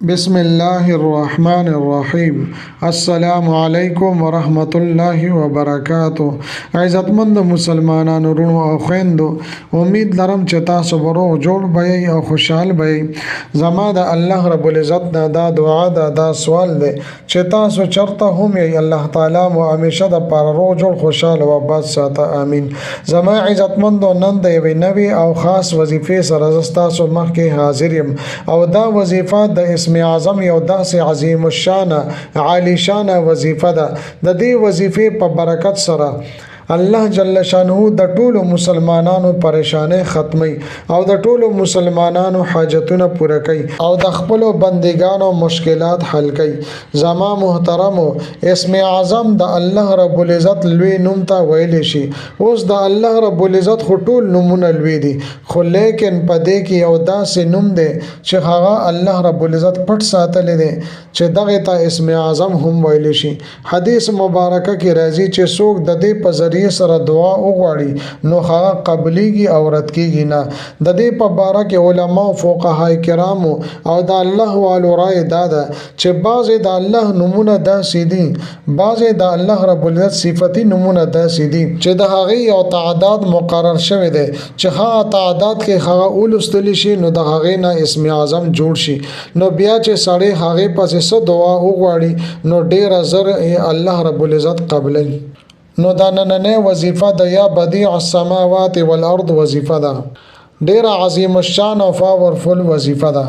بسم الله الرحمن الرحیم. السلام علیکم ورحمت الله وبرکاتہ. عزتمند مسلمانانو رونو او خويندو، امید لرم چې تاسو به روغ جوړ بئ او خوشحال بئ. زما د الله رب العزت نه دا دعا ده، دا سوال دی چې تاسو چرته هم یې الله تعالی مو همیشه د پاره روغ جوړ خوشحال او آباد ساته، امین. زما عزتمندو، نن د یوې نوې او خاص وظیفې سره زه ستاسو مخکې حاضر یم او دا وظیفه د اسم اعظم یو داسې عظیم الشان عالی شان وظیفه ده. د دې وظیفې په برکت سره الله جل شانه د ټولو مسلمانانو پریشانې ختمي او د ټولو مسلمانانو حاجتونه پوره کوي او د خپل بندګانو مشکلات حل کوي. زما محترمو، اسم اعظم د الله رب العزت لوی نوم ته ویل شي. اوس د الله رب العزت خو ټول نومونه لوی دي، خو لیکن په دې کې یو داسې نوم دی چې هغه الله رب العزت پټ ساتلی دی چې دغه ته اسم اعظم هم ویل شي. حدیث مبارکه کې راځي چې څوک د دې په سره دعا وغواړي نو هغه قبليږي او رد کیږي نه. د دې په باره کې علما او فقهای کرامو او د الله والو رائے دا ده چې بعضې د الله نومونه داسې دي، بعضې د الله رب العزت صفتی نومونه داسې دي چې د هغې یو تعداد مقرر شوی دی چې هغه تعداد کې هغه ولوستلی شي نو د هغې نه اسم اعظم جوړ شي. نو بیا چې سړی هغې پسې څه دعا وغواړي نو ډېره زر الله رب العزت قبلوي. نو دا نننۍ وظیفه د یا بدیع السماوات والارض وظیفه ده، ډیره عظیم الشان او پاورفل وظیفه ده.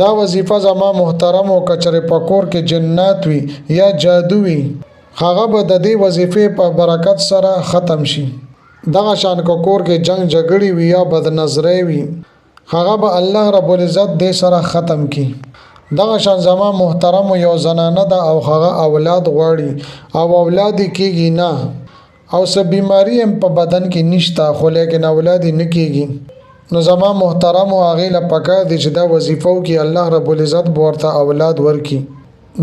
دا وظیفه زما محترم او کچره پکور کې جنات وي یا جادو وي، هغه به د دې وظیفې په برکت سره ختم شي. دغه شان کور کې جنگ جګړې وي یا بد نظرۍ وي، هغه به الله رب العزت دې سره ختم کی. دغه شان زما محترم یو زنانه ده او هغه اولاد غواړي او اولاد کېږي نه او څه بیماری هم په بدن کې نشته خو لیکن اولاد نه کېږي، نو زما محترم هغې له پکار دي چې دا وظیفه وکړي، الله رب العزت به ورته اولاد ورکړي.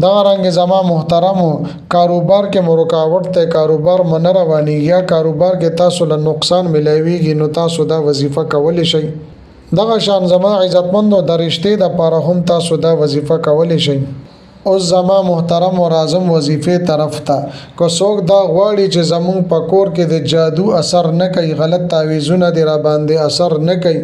دغه رنګ زما محترم کاروبار کې مو رکاوټ ته کاروبار مو نه روانېږي یا کاروبار کې تاسو له نقصان ملاویږي نو تاسو دا وظیفه کولی شئ. دغه شان زما عزتمندو د رشتې د پاره هم تاسو دا وظیفه کولی شئ. اوس زما محترم او اعظم وظیفې طرف ته که څوک دا غواړي چې زمونږ په کور کې د جادو اثر نه کوي، غلط تعویذونه دې را باندې اثر نه کوي،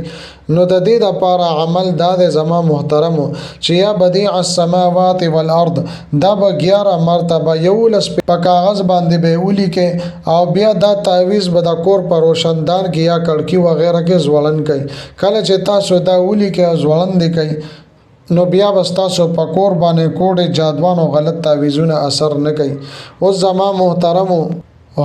نو د دې دپاره عمل دا دی زما محترمو چې یا بدیع السماوات والارض دا به 11 مرتبه 11 په کاغذ باندې به ولیکې او بیا دا تعویذ به د کور په روشندان کې یا کړکۍ وغیره کې ځوړند کوي. کله چې تاسو دا ولیکې او ځوړند کوي نو بیا بس تاسو په کور باندې کوډې جادوانو غلط تعویذونه اثر نه کوي. اوس زما محترمو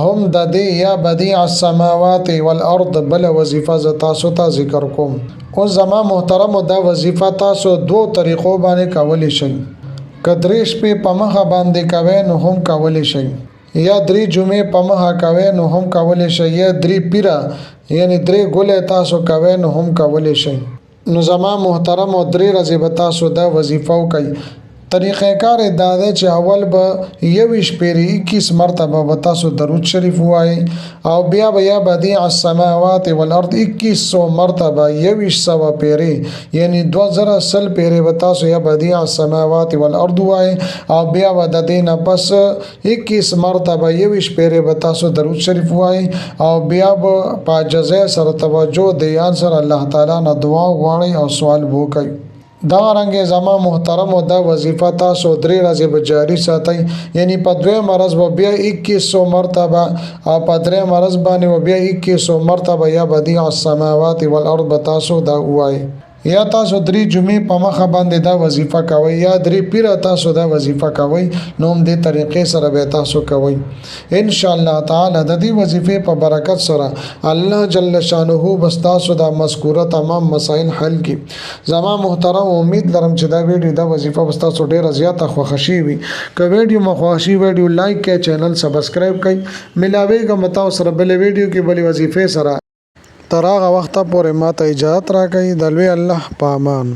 هم د دې یا بدیع السماوات والارض بل وظیفه ز تاسو ته ذکر کوم. اوس زما محترمو دا وظیفه تاسو دوه طریقو باندې کولی شئ. که درې شپې په مخه باندې کوئ نو هم کولی شئ، یا 3 جمعې په مخه کوئ نو هم کولی شئ، یا 3 پیره یعنی 3 ګولې تاسو کوئ نو هم کولی شئ. نو زما محترم او 3 ورځې به تاسو دا وظیفه وکئ. طریقه کار دا دی چې اول به 21 پیری 21 مرتبه به تاسو درود شریف وایي او بیا به یا بدیع السماوات والارض 2100 مرتبه 2100 پیری یعنی 2000 پیری به تاسو یا بدیع السماوات والارض وایي او بیا به د دې نه پس 21 مرتبه 21 پیری به تاسو درود شریف وایي او بیا به په عاجزۍ سره توجه دیان سره الله تعالی نه دعا غواړئ او سوال وکئ. دا رنګ زما محترم او دا وظیفه تاسو 3 ورځې به جاری ساتئ، یعنی په 2 ورځ به بیا 2100 مرتبه او په 3 ورځ باندې بیا 2100 مرتبه یا بدیع السماوات والارض به تاسو دا وایي. یا تاسو 3 جمعې په مخه باندې دا وظیفه کوئ یا 3 پیره تاسو دا وظیفه کوئ، نو هم دې طریقې سره به تاسو کوئ. ان شاء الله تعالی د دې وظیفې په برکت سره الله جل شانه بس تاسو دا مذکوره تمام مسائل حل کی. زما محترم امید لرم چې دا ویډیو دا وظیفه بس تاسو ډیره زیاته خوښ شي وي. که ویډیو مو خوښ شي ویډیو لایک کړئ، چینل سبسکرایب کړئ. ملاویږم متاو سره بل ویډیو کې بل وظیفې سره. تر هغه وخته پورې ماته اجازه راکړئ. د لوی الله په امان.